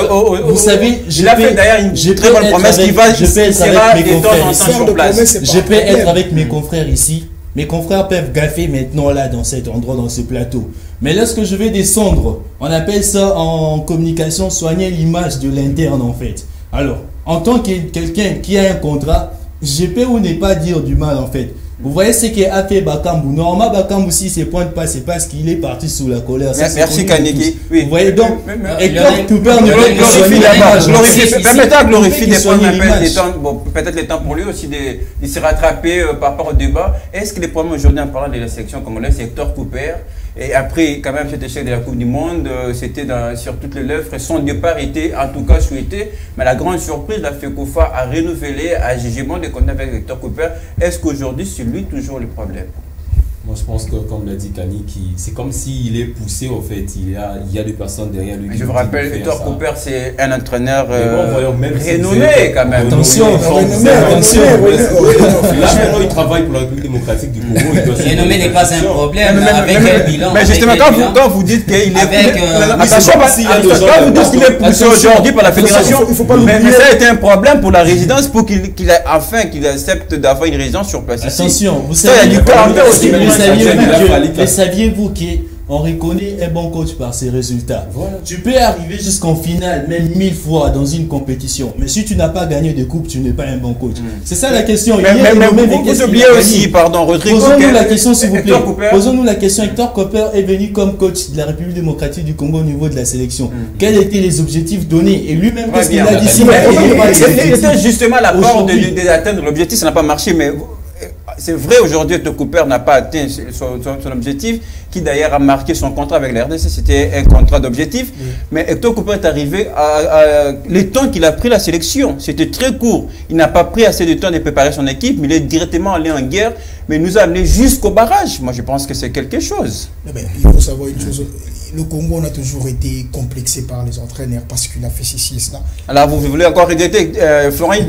Vous savez, il a fait d'ailleurs une très bonne promesse qui va sera des temps en temps sur place. Je peux être avec mes confrères ici. Mes confrères peuvent gaffer maintenant là dans cet endroit, dans ce plateau. Mais lorsque je vais descendre, on appelle ça en communication soigner l'image de l'interne en fait. Alors, en tant que quelqu'un qui a un contrat, je peux ou ne pas dire du mal en fait. Vous voyez ce qu'a fait Bakambu. Normalement, Bakambu, si ne pointe pas, c'est parce qu'il est parti sous la colère. Merci Kaniki. Oui. Vous voyez donc, Hector Cooper ne permettez à glorifier des points peut-être le temps pour lui aussi de se rattraper par rapport au débat. Est-ce que les problèmes aujourd'hui en parlant de la sélection congolaise, c'est Hector Cooper? Et après, quand même, cet échec de la Coupe du Monde, c'était sur toutes les lèvres. Son départ était en tout cas souhaité. Mais la grande surprise, la FECOFA a renouvelé, a jugé bon des contacts avec Hector Cooper. Est-ce qu'aujourd'hui, c'est lui toujours le problème? Moi, je pense que, comme l'a dit Kani, c'est comme s'il est poussé, en fait. Il y a des personnes derrière lui. Je vous rappelle, Hector Cooper, c'est un entraîneur renommé, quand même. Attention. Là, maintenant, il travaille pour la République démocratique du Congo. Renommé n'est pas un problème avec un bilan. Mais justement, quand vous dites qu'il est poussé aujourd'hui par la fédération, mais ça a été un problème pour la résidence pour qu'il accepte d'avoir une résidence sur place. Attention, vous saviez-vous qu'on reconnaît un bon coach par ses résultats? Voilà. Tu peux arriver jusqu'en finale, même 1000 fois dans une compétition. Mais si tu n'as pas gagné de coupe, tu n'es pas un bon coach. C'est ça la question. Mais vous oubliez aussi, pardon, Rodrigo. Posons-nous la question, s'il vous plaît. Posons-nous la question. Hector Cooper est venu comme coach de la République démocratique du Congo au niveau de la sélection. Quels étaient les objectifs donnés? Et lui-même, qu'est-ce qu'il a dit? C'était justement la part d'atteindre l'objectif, ça n'a pas marché, mais c'est vrai, aujourd'hui, Hector Cooper n'a pas atteint son objectif, qui d'ailleurs a marqué son contrat avec la RDC, c'était un contrat d'objectif. Mais Hector Cooper est arrivé à les temps qu'il a pris la sélection. C'était très court. Il n'a pas pris assez de temps de préparer son équipe, mais il est directement allé en guerre, mais il nous a amené jusqu'au barrage. Moi, je pense que c'est quelque chose. Il faut savoir une chose. Le Congo, on a toujours été complexé par les entraîneurs parce qu'il a fait ceci et cela. Alors, vous voulez encore regretter Florent? On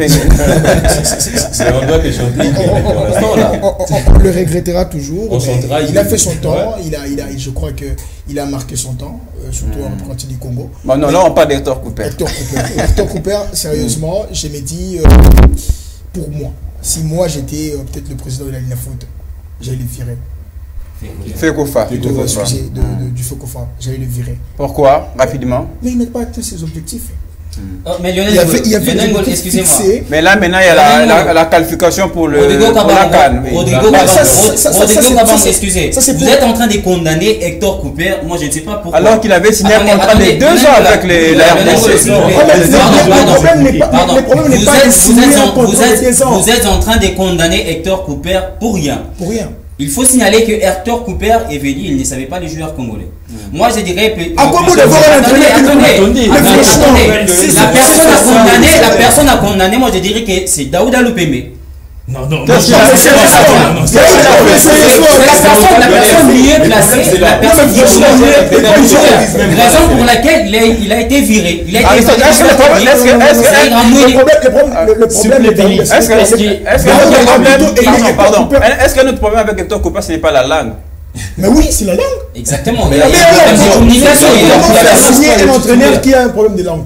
doit les chanter, on le regrettera toujours. Il a fait son temps. Ouais. Je crois qu'il a marqué son temps, surtout en représentant du Congo. Bon, non, là, on parle d'Hector Cooper. Hector Cooper, sérieusement, je me dis, pour moi, si moi j'étais peut-être le président de la Ligne Foot, j'allais le virer. FECOFA. Du FECOFA, j'allais le virer. Pourquoi? Rapidement. Mais il n'a pas atteint ses objectifs. Mais Lionel Ngol, excusez-moi. Mais là, maintenant, il y a la qualification pour la CAN. Rodrigo Caban, excusez. Vous êtes en train de condamner Hector Cooper. Moi, je ne sais pas pourquoi. Alors qu'il avait signé un contrat de 2 ans avec la RDC. Vous êtes en train de condamner Hector Cooper pour rien. Pour rien. Il faut signaler que Hector Cooper est venu, il ne savait pas les joueurs congolais. Moi, je dirais... La personne a condamné, moi je dirais que c'est Daouda Loupembe. Non. La personne mieux placée, la personne raison pour laquelle il a été viré. Il a été viré. Est-ce que notre problème avec Hector Cooper, ce n'est pas la langue? Mais oui, c'est la langue. Exactement. Il a signé un entraîneur qui a un problème de langue.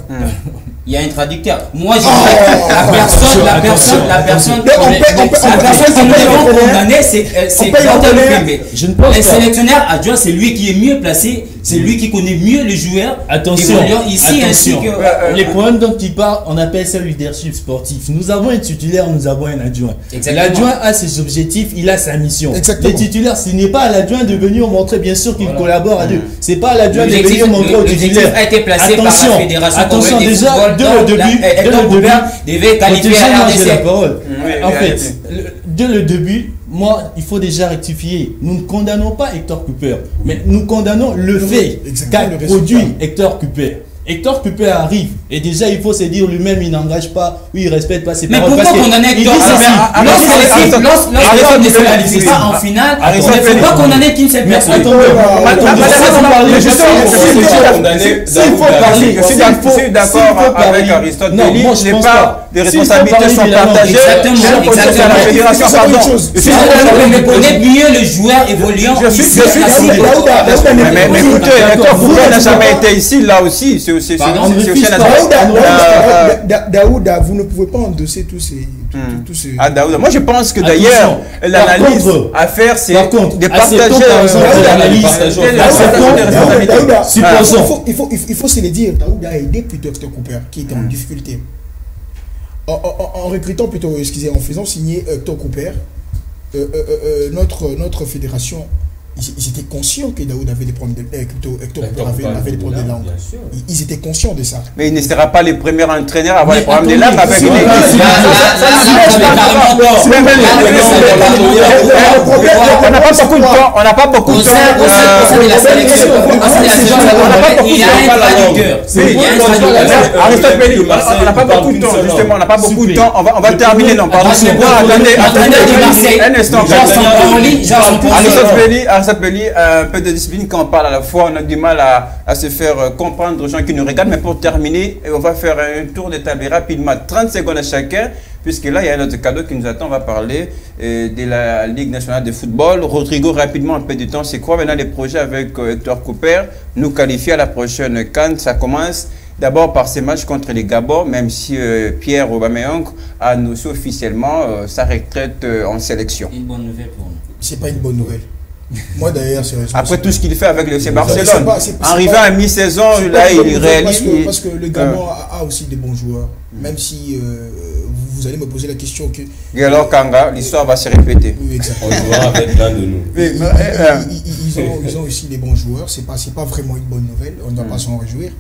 Il il y a un traducteur. Moi, je dirais la personne que nous devons condamner, c'est Daouda Loupembe. Le sélectionneur adjoint, c'est lui qui est mieux placé, c'est lui qui connaît mieux les joueurs. Attention, ici ainsi que les problèmes dont il parle, on appelle ça le leadership sportif. Nous avons un titulaire, nous avons un adjoint. L'adjoint a ses objectifs, il a sa mission. Les titulaires, ce n'est pas à l'adjoint de venir montrer, bien sûr qu'il collabore à deux. C'est pas à l'adjoint de venir montrer au titulaire. A été placé par la fédération. Attention, déjà, dès le début, devait qualifier la RDC. La parole. En fait, dès le début, moi, il faut déjà rectifier. Nous ne condamnons pas Hector Cooper, mais nous condamnons le fait qu'a produit Hector Cooper. Hector Cooper arrive et déjà il faut se dire lui-même il n'engage pas ou il respecte pas ses paroles. Mais pourquoi condamner Hector Cooper lorsque l'équipe ne se qualifie pas en finale? Il ne faut pas condamner qu'une seule personne. Je suis d'accord avec Aristote. Ce n'est pas les responsabilités sont partagées. Exactement. La fédération, pardon. Je connais mieux le joueur évoluant ici. Mais écoutez, Hector Cooper n'a jamais été ici, là aussi. Daouda, vous ne pouvez pas endosser tous ces... Daouda, moi je pense que d'ailleurs l'analyse à faire c'est de partager il faut se le dire, Daouda a aidé plutôt Hector Cooper qui était en difficulté en recrutant plutôt, en faisant signer Hector Cooper. Notre fédération, ils étaient conscients que Daoud avait des problèmes de Hector avait des problèmes de langue. Ils étaient conscients de ça. Mais il ne sera pas les premiers entraîneurs à avoir des problèmes de langue avec une équipe. On n'a pas beaucoup de temps. Il y a un traducteur. Aristote Pelli, on n'a pas beaucoup de temps, justement, on n'a pas beaucoup de temps. On va terminer, non, pardon. Attendez, un instant. Aristote Pelli, un peu de discipline quand on parle à la fois, on a du mal à se faire comprendre aux gens qui nous regardent. Mais pour terminer, on va faire un tour de table rapidement, 30 secondes à chacun, puisque là, il y a un autre cadeau qui nous attend. On va parler de la Ligue nationale de football. Rodrigo, rapidement, un peu de temps. C'est quoi maintenant les projets avec Hector Cooper? Nous qualifier à la prochaine CAN. Ça commence d'abord par ces matchs contre les Gabon, même si Pierre Aubameyang a annoncé officiellement sa retraite en sélection. Une bonne nouvelle pour nous. C'est pas une bonne nouvelle. Moi d'ailleurs, c'est après tout ce qu'il fait avec le FC Barcelone, arrivé à mi-saison, là il réalise. Parce que le Gabon a aussi des bons joueurs, même si vous allez me poser la question que. Et alors Kanga, l'histoire va se répéter. Oui, exactement. On jouera avec l'un de nous. Ils ont aussi des bons joueurs. C'est pas vraiment une bonne nouvelle. On ne doit pas s'en réjouir.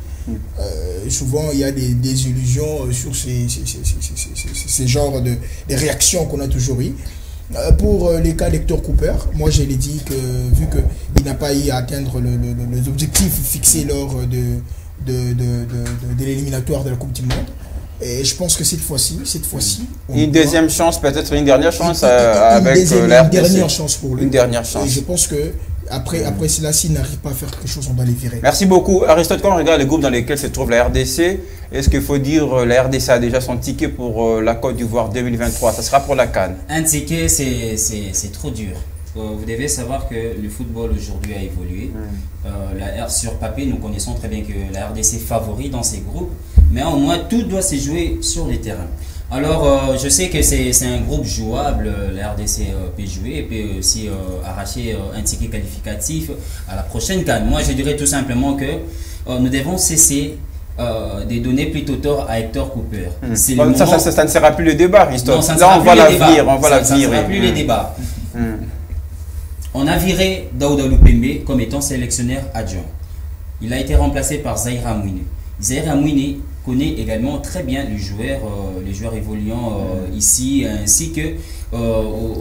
Souvent il y a des illusions sur ces genres de réactions qu'on a toujours eues. Pour les cas d'Hector Cooper, moi je l'ai dit que vu qu'il n'a pas eu à atteindre les objectifs fixés lors de l'éliminatoire de la Coupe du Monde, et je pense que cette fois-ci une deuxième chance, peut-être une dernière chance avec la RDC. Une dernière chance pour lui. Une dernière chance. Et je pense que après cela, s'il n'arrive pas à faire quelque chose, on doit les virer. Merci beaucoup. Aristote, quand on regarde les groupes dans lesquels se trouve la RDC, est-ce qu'il faut dire la RDC a déjà son ticket pour la Côte d'Ivoire 2023? Ça sera pour la CAN. Un ticket, c'est trop dur. Vous devez savoir que le football aujourd'hui a évolué. Sur papier, nous connaissons très bien que la RDC favori dans ces groupes, mais au moins tout doit se jouer sur les terrains. Alors, je sais que c'est un groupe jouable, la RDC peut jouer et peut aussi arracher un ticket qualificatif à la prochaine CAN. Moi, je dirais tout simplement que nous devons cesser de donner plutôt tort à Hector Cooper. Ça ne sera plus le débat, Christophe. Là, on va l'avenir. Ça ne sera plus les débats. On a viré Daouda Loupembe comme étant sélectionneur adjoint. Il a été remplacé par Zahir Amouine. Zahir Amouine connaît également très bien les joueurs évoluant ici, ainsi que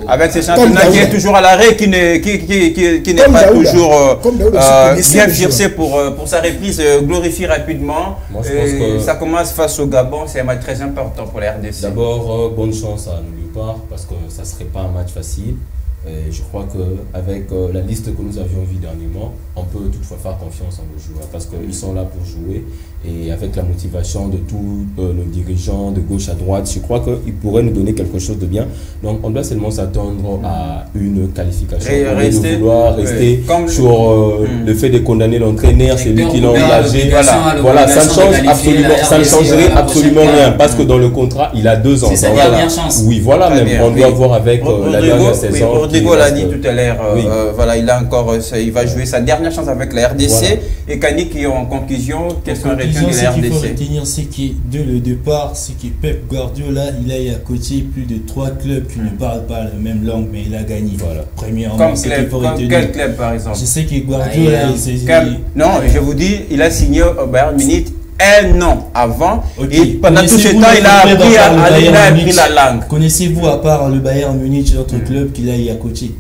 avec ces championnats qui est toujours à l'arrêt, qui n'est pas toujours bien fixé pour sa reprise, glorifier rapidement. Moi, je pense que ça commence face au Gabon, c'est un match très important pour la RDC. D'abord, bonne chance à Nulle Part, parce que ça ne serait pas un match facile. Et je crois qu'avec la liste que nous avions vue dernièrement, on peut toutefois faire confiance en nos joueurs parce qu'ils sont là pour jouer Et avec la motivation de tous nos dirigeants de gauche à droite, je crois qu'ils pourraient nous donner quelque chose de bien. Donc on doit seulement s'attendre à une qualification. De vouloir rester sur le fait de condamner l'entraîneur, c'est lui qui l'a engagé. Voilà, ça ne changerait absolument rien parce que dans le contrat, il a 2 ans. C'est sa dernière chance. Oui, voilà, même on doit voir avec la dernière saison. Rodrigo l'a dit tout à l'heure, voilà, il va jouer sa dernière chance avec la RDC. Voilà. Et Kanik, en conclusion, qu'est-ce qu'on retient de la RDC? Ce qu'il faut retenir, c'est que dès le départ, c'est que Pep Guardiola, il a coaché plus de 3 clubs qui ne parlent pas la même langue, mais il a gagné. Voilà. Premièrement, quel club par exemple? Je sais que Guardiola, non, je vous dis, il a signé au Bayern Munich 1 an avant. Et pendant tout ce temps, il a appris la langue. Connaissez-vous, à part le Bayern Munich, d'autres clubs qu'il a coaché?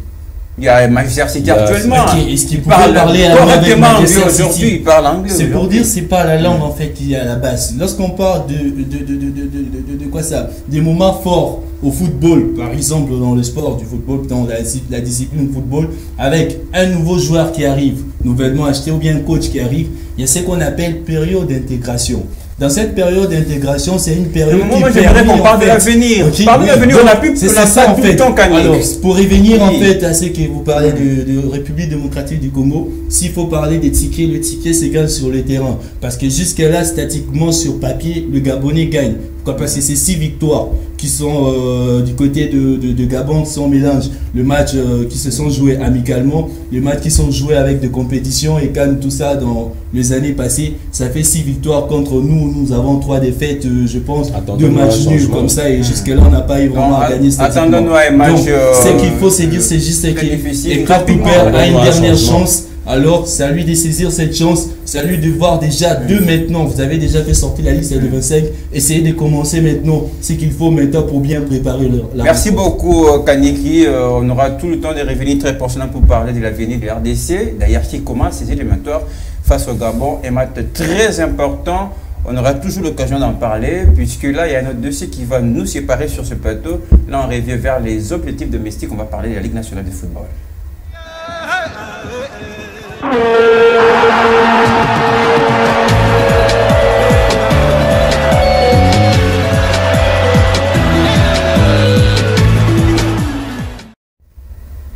Il y a Manchester City actuellement. Est-ce qu'il pourrait parler correctement anglais aujourd'hui? Il parle anglais. C'est pour dire, c'est pas la langue en fait qui est à la base. Lorsqu'on parle de quoi ça, des moments forts au football, par exemple dans le sport du football, dans la discipline du football, avec un nouveau joueur qui arrive, nouvellement acheté, ou bien un coach qui arrive, il y a ce qu'on appelle période d'intégration. Dans cette période d'intégration, c'est une période qui j'aimerais qu'on parle de l'avenir. Parle de l'avenir, on a plus de temps qu'à Alors, pour revenir en fait à ce que vous parlez de République démocratique du Congo, s'il faut parler des tickets, le ticket s'égale sur le terrain. Parce que jusque-là, statiquement sur papier, le Gabonais gagne. Pourquoi? Parce que c'est 6 victoires qui sont du côté de Gabon sans mélange. Le match qui se sont joués amicalement, les matchs qui sont joués avec des compétitions et quand tout ça dans les années passées, ça fait 6 victoires contre nous. Nous avons 3 défaites, je pense, 2 matchs nuls comme ça et jusque-là on n'a pas eu vraiment à gagner statistiquement. Attendons-nous à un match. Donc, ce qu'il faut se dire, c'est juste que quand Piper a une dernière chance, alors c'est à lui de saisir cette chance, c'est à lui de voir déjà maintenant. Vous avez déjà fait sortir la liste de 25, essayez de commencer maintenant ce qu'il faut maintenant pour bien préparer la Merci beaucoup Kaniki, on aura tout le temps de revenir très personnellement pour parler de l'avenir de la RDC, d'ailleurs qui commence ces éliminatoires face au Gabon, un match très important. On aura toujours l'occasion d'en parler, puisque là, il y a un autre dossier qui va nous séparer sur ce plateau. Là, on revient vers les objectifs domestiques. On va parler de la Ligue nationale de football.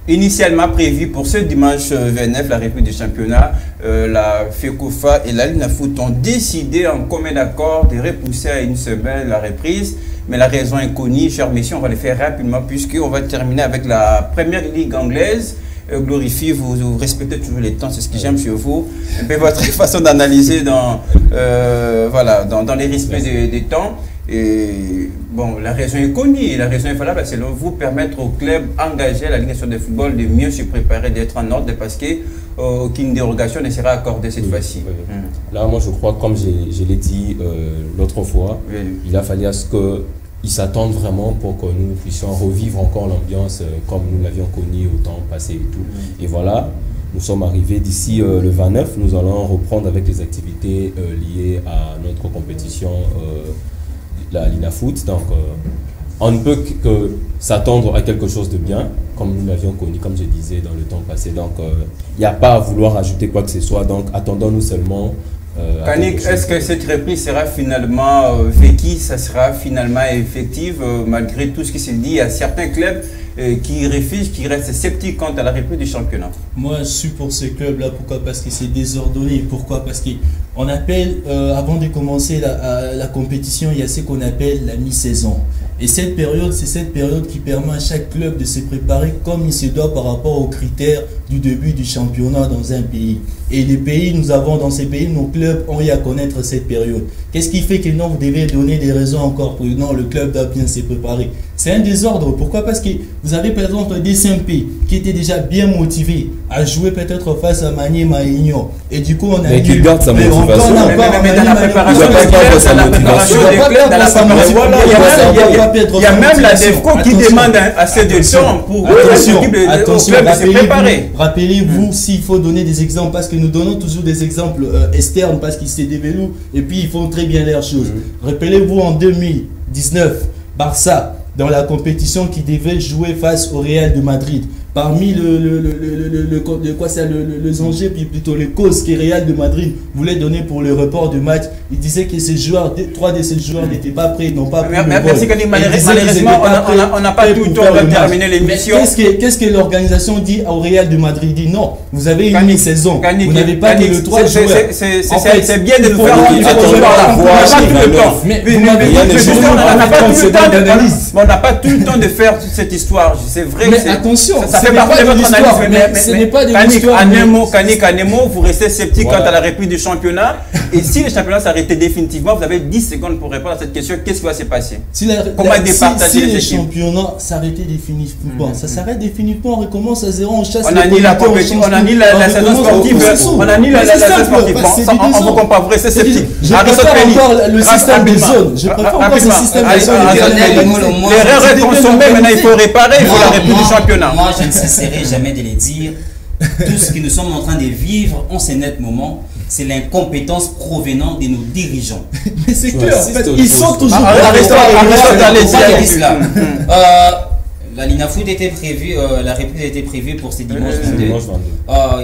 Initialement prévu pour ce dimanche 29, la reprise du championnat, la FECOFA et la Linafoot ont décidé en commun accord de repousser à une semaine la reprise. Mais la raison est connue, chers messieurs, on va le faire rapidement puisqu'on va terminer avec la première ligue anglaise. Glorifie, vous respectez toujours les temps, c'est ce que j'aime chez vous. Un peu votre façon d'analyser dans les respects des temps. Et bon, la raison est connue, la raison est valable, c'est de vous permettre au club engagé à la Ligue nationale de football de mieux se préparer, d'être en ordre, parce qu'aucune dérogation ne sera accordée cette fois-ci. Là, moi je crois, comme je l'ai dit l'autre fois, il a fallu à ce qu'ils s'attendent vraiment pour que nous puissions revivre encore l'ambiance comme nous l'avions connue au temps passé et tout. Et voilà, nous sommes arrivés d'ici le 29, nous allons reprendre avec les activités liées à notre compétition. La Linafoot, donc on ne peut que s'attendre à quelque chose de bien, comme nous l'avions connu, comme je disais dans le temps passé. Donc il n'y a pas à vouloir ajouter quoi que ce soit, donc attendons-nous seulement. Kanik, est-ce que cette reprise sera finalement vécue, ça sera finalement effective malgré tout ce qui s'est dit? Il y a certains clubs qui refusent, qui restent sceptiques quant à la reprise du championnat. Moi, je suis pour ce club-là. Pourquoi? Parce que c'est désordonné. Pourquoi? Parce qu'on appelle, avant de commencer la compétition, il y a ce qu'on appelle la mi-saison. Et cette période, c'est cette période qui permet à chaque club de se préparer comme il se doit par rapport aux critères du début du championnat dans un pays. Et les pays, nous avons dans ces pays, nos clubs ont eu à connaître cette période. Qu'est-ce qui fait que non, vous devez donner des raisons encore pour non, le club doit bien se préparer? C'est un désordre. Pourquoi? Parce que vous avez par exemple des SMP qui étaient déjà bien motivés à jouer peut-être face à Maniema et Union. Et du coup, on a qui garde sa motivation. Mais dans la préparation il y a même la DEFCO qui demande assez de temps pour l'équipe de se préparer. Rappelez-vous, s'il faut donner des exemples, parce que nous donnons toujours des exemples externes, parce qu'ils se développent et puis ils font très bien leurs choses. Rappelez-vous en 2019, Barça, dans la compétition qui devait jouer face au Real de Madrid. parmi les enjeux, puis plutôt les causes que Real de Madrid voulait donner pour le report du match, il disait que ces joueurs, 3 de ces joueurs n'étaient pas prêts, n'ont pas pris le vol. Merci Kani, malheureusement, on n'a pas tout le temps de terminer l'émission. Qu'est-ce que l'organisation dit au Real de Madrid? Dit non, vous avez une mi-saison, vous n'avez pas que le 3 joueurs. C'est bien de nous faire on n'a pas tout le temps de faire cette histoire. C'est vrai. Mais attention, ça fait partie de votre analyse. Mais ce n'est pas de l'histoire. Kanemo, vous restez sceptique quant à la reprise du championnat. Et si le championnat s'arrêtait définitivement, vous avez 10 secondes pour répondre à cette question. Qu'est-ce qui va se passer? Comment départager les championnats s'arrêtait définitivement, ça s'arrête définitivement, on recommence à zéro, on chasse. On a ni la compétition, on a ni la saison sportive, on a ni la saison sportive. On ne vous comprend pas, c'est sceptique. Je préfère encore le système des zones. Je préfère encore ce système des zones. L'erreur est consommée, maintenant il faut réparer, il faut la reprise du championnat. Moi, je ne cesserai jamais de les dire. Tout ce que nous sommes en train de vivre en ces nets moments, c'est l'incompétence provenant de nos dirigeants. Mais c'est clair, ils sont toujours... La Linafoot était prévue, la reprise était prévue pour ce dimanche 22.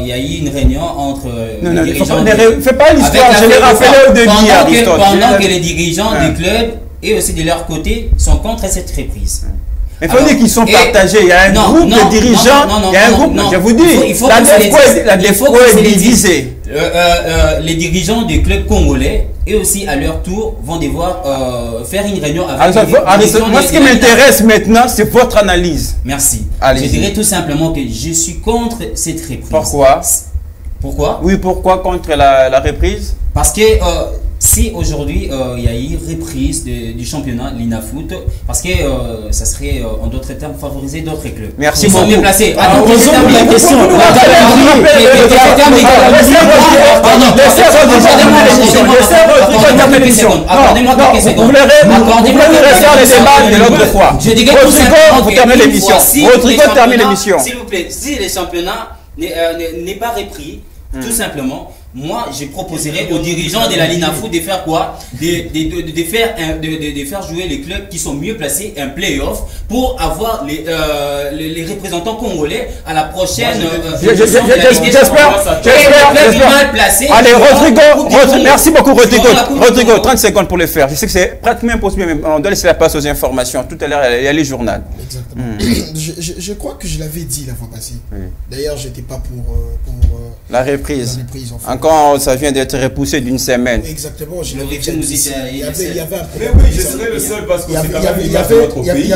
Il y a eu une réunion entre les dirigeants... Ne fais pas l'histoire, je l'ai rappelé au début, Aristote. Pendant que les dirigeants du club et aussi de leur côté sont contre cette reprise. Il faut dire qu'ils sont partagés. Il y a un groupe de dirigeants. Il y a un groupe, je vous dis, la défaut est divisée. Les dirigeants du club congolais et aussi à leur tour vont devoir faire une réunion avec moi, ce qui m'intéresse maintenant, c'est votre analyse. Merci. Je dirais tout simplement que je suis contre cette reprise. Pourquoi? Oui, pourquoi contre la reprise? Parce que si aujourd'hui il y a eu reprise du championnat Linafoot, parce que ça serait en d'autres termes favoriser d'autres clubs. Merci beaucoup. Mieux placés. La question. Accordez-moi quelques secondes. Vous voulez faire les débats de l'autre fois. Je dirais tout simplement que terminer l'émission. Rodrigo termine l'émission. S'il vous plaît, si le championnat n'est pas repris, tout simplement, moi je proposerais aux dirigeants de la Linafoot de faire quoi? De faire jouer les clubs qui sont mieux placés un play-off pour avoir les représentants congolais à la prochaine. J'espère. Mal placé. Allez, Rodrigo, merci beaucoup Rodrigo, 30 secondes pour le faire. Je sais que c'est pratiquement impossible, mais on doit laisser la place aux informations. Tout à l'heure, il y a les journaux. Exactement. Je crois que je l'avais dit la fois passée. D'ailleurs, j'étais pas pour la reprise. En fait. Encore, ça vient d'être repoussé d'une semaine. Exactement. Je l'avais dit. Il y avait un problème. Mais oui, je serais le seul parce que c'est quand même une affaire de notre pays.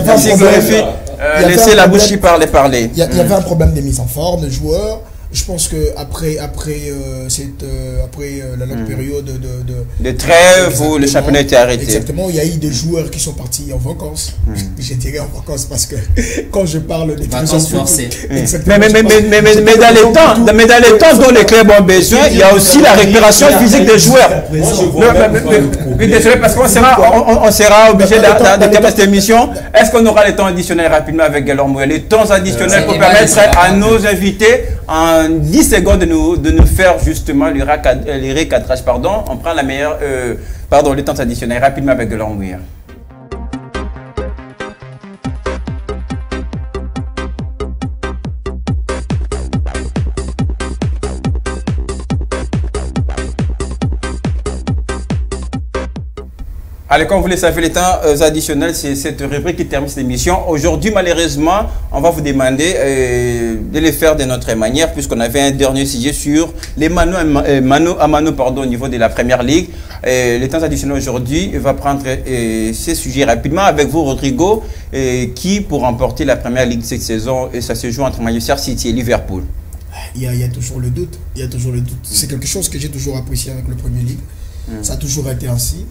Laissez la bouche qui parler. Il y avait un problème de mise en forme de joueurs. Je pense que après la longue période de trêve où le championnat était arrêté. Exactement, il y a eu des joueurs qui sont partis en vacances. Je dirais en vacances parce que quand je parle des vacances forcées. Mais dans les temps dont les clubs ont besoin, il y a aussi la récupération physique des joueurs. Mais désolé parce qu'on sera obligé de terminer cette émission. Est-ce qu'on aura les temps additionnels rapidement avec Galormo? Les temps additionnels pour permettre à nos invités en 10 secondes de nous faire justement les recadrages. On prend la meilleure, les temps additionnels rapidement avec Galormo. Allez, comme vous le savez, les temps additionnels, c'est cette rubrique qui termine cette émission. Aujourd'hui, malheureusement, on va vous demander de les faire de notre manière, puisqu'on avait un dernier sujet sur les mano à mano au niveau de la Première Ligue. Les temps additionnels aujourd'hui va prendre ces sujets rapidement avec vous, Rodrigo, qui pour remporter la Première Ligue cette saison, et ça se joue entre Manchester City et Liverpool. Il y a toujours le doute. C'est quelque chose que j'ai toujours apprécié avec le Premier Ligue. Ça a toujours été ainsi.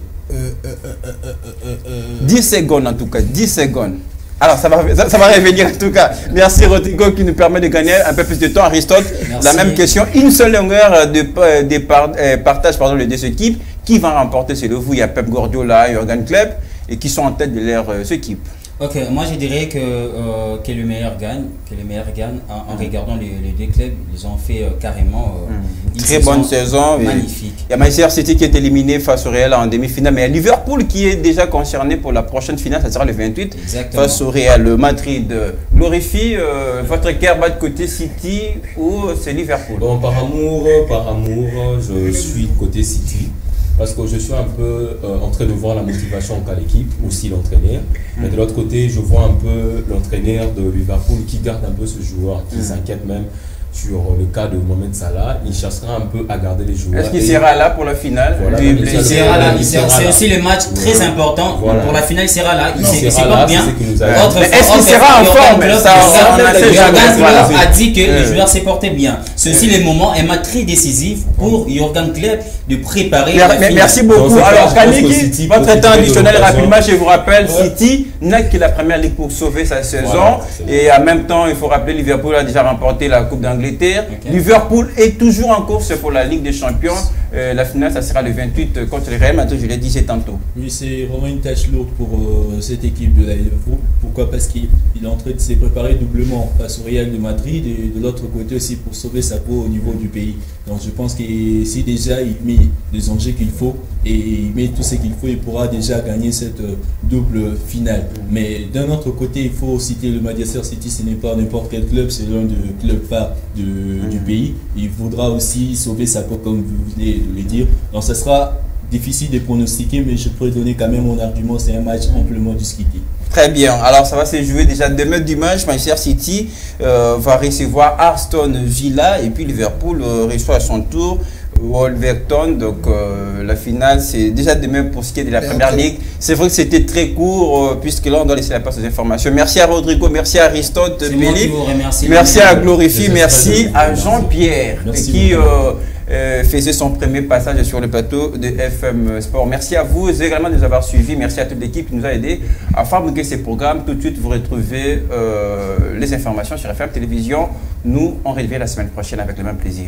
10 secondes en tout cas, 10 secondes. Alors ça va revenir en tout cas. Merci Rodrigo qui nous permet de gagner un peu plus de temps. Aristote, merci. La même question, une seule longueur de partage les deux équipes. Qui va remporter selon vous? Il y a Pep Guardiola et Jürgen Klopp et qui sont en tête de leur équipe. Ok, moi je dirais que le meilleur gagne, en regardant les deux clubs, ils ont fait carrément une très bonne saison, magnifique. Il y a Manchester City qui est éliminé face au Real en demi-finale, mais il y a Liverpool qui est déjà concerné pour la prochaine finale, ça sera le 28 face au Real. Le Madrid glorifie votre cœur bat de côté City ou c'est Liverpool? Bon, par amour, je suis côté City. Parce que je suis un peu en train de voir la motivation qu'a l'équipe, aussi l'entraîneur. Mais de l'autre côté, je vois un peu l'entraîneur de Liverpool qui garde un peu ce joueur, qui s'inquiète même sur le cas de Mohamed Salah. Il cherchera un peu à garder les joueurs. Est-ce qu'il sera là pour la finale? Voilà, il sera là. C'est aussi le match très important. Voilà. Pour la finale, il sera là. Il sera bien. Mais est-ce qu'il sera en forme? Jürgen a dit que les joueurs s'est porté bien. C'est aussi le moment, un match très décisif pour Jürgen Klopp de préparer la finale. Merci beaucoup. Alors, Kaniki, votre temps additionnel rapidement, je vous rappelle, City n'a que la première ligue pour sauver sa saison. Et en même temps, il faut rappeler, Liverpool a déjà remporté la Coupe d'Angleterre. Liverpool est toujours en course pour la Ligue des Champions. La finale, ça sera le 28 contre le Real Madrid, je l'ai dit tantôt. Oui, c'est vraiment une tâche lourde pour cette équipe de la Liverpool. Pourquoi? Parce qu'il est en train de se préparer doublement face au Real de Madrid et de l'autre côté aussi pour sauver sa peau au niveau du pays. Donc je pense que si déjà il met les enjeux qu'il faut et il met tout ce qu'il faut, il pourra déjà gagner cette double finale. Mais d'un autre côté, il faut citer le Manchester City, ce n'est pas n'importe quel club, c'est l'un des clubs phares du pays. Il faudra aussi sauver sa peau comme vous venez de le dire. Donc ça sera difficile de pronostiquer, mais je pourrais donner quand même mon argument, c'est un match amplement discuté. Très bien, alors ça va se jouer déjà demain dimanche. Manchester City va recevoir Aston Villa et puis Liverpool reçoit à son tour Wolverhampton. Donc la finale c'est déjà demain pour ce qui est de la Première Ligue. C'est vrai que c'était très court puisque là on doit laisser la place aux informations. Merci à Rodrigo, merci à Aristote, merci à Glorify, merci à Jean-Pierre qui faisait son premier passage sur le plateau de FM Sport. Merci à vous également de nous avoir suivis. Merci à toute l'équipe qui nous a aidés à fabriquer ces programmes. Tout de suite, vous retrouvez les informations sur FM Télévision. Nous, on revient la semaine prochaine avec le même plaisir.